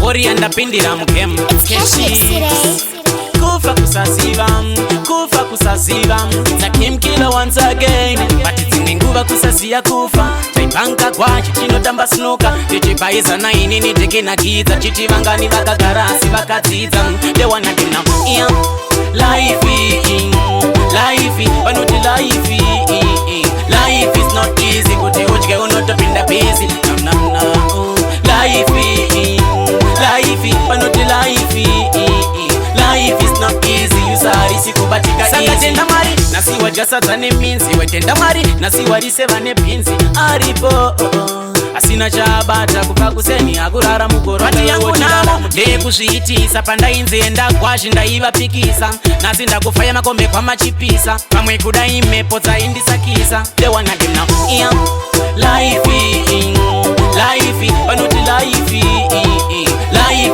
Ori andapindira mugemu kufa kusaziva na Kim Killer once again. But dzimwe nguva kusaziya kufa taipanka kwacho chinotamba snuka tichibaiza nainini tekinakidza chiti vangani vakagara asi vakadzidza they wanna do now yeah. Life vanoti life is not easy kuti udye unotopinda busy life vanoti life is not easy usarisi kubatika saka tenda Mwari nasiwa jasadza neminzi wetenda Mwari nasiwa riseva nepinzi aripo asina chabata kubva kuseni akurara mukorati yangu namo ndekuzviitisa pandainze ndagwazhi ndaivapikisa nasi ndakufaya makombe kwamachipisa pamwe kudai mhepo dzaindisakisa they wanna do now yeah. Life vanoti life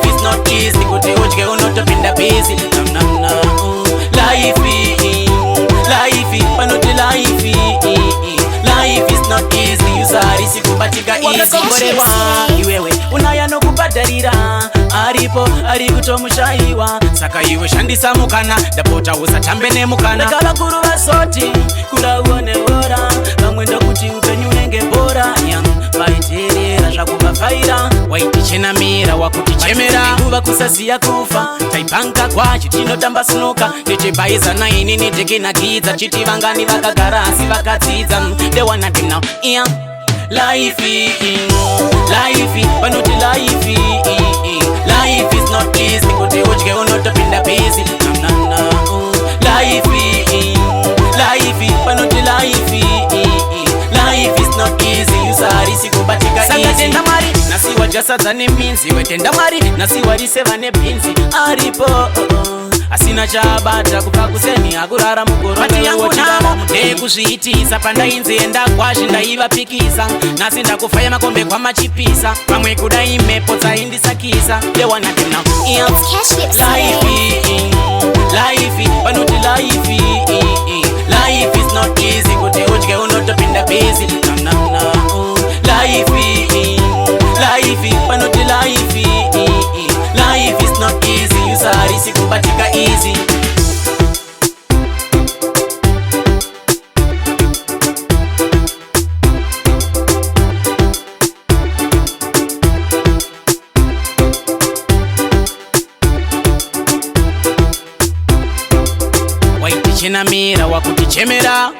is not easy kuti udye unotopinda busy life vanoti life is not easy usarisi kubatika easy iwewe unaya nokubhadharira aripo ari kutomushayiwa saka iwe shandisa mukana ndapota usatambe nemukana ndakavakuru vasoti kurauone bora vamwe ndokuti upenyu unenge bora vaiterera zvakuvafaira waitichenamira wakutichemera nguva kusaziya kufa taipanka kwacho tinotamba snuka tichibaiza nainini tekinakidza chiti vangani vakagara asi vakadzidza they wanna do now yeah. Life vanoti life is not easy kuti udye unotopinda busy life vanoti life is not easy usarisi kubatika saka tenda Mwari nasiwa jasadza neminzi wetenda Mwari nasiwa riseva nepinzi aripo asina chabata kubva kuseni akurara mukorati yangu namo ndekuzviitisa pandainze ndagwazhi ndaivapikisa nasi ndakufaya makombe kwamachipisa pamwe kudai mhepo dzaindisakisa they wanna do now yeah. Life vanoti life is not easy kuti udye unotopinda busy life vanoti life is not easy usarisi kubatika easy waitichenamira wakutichemera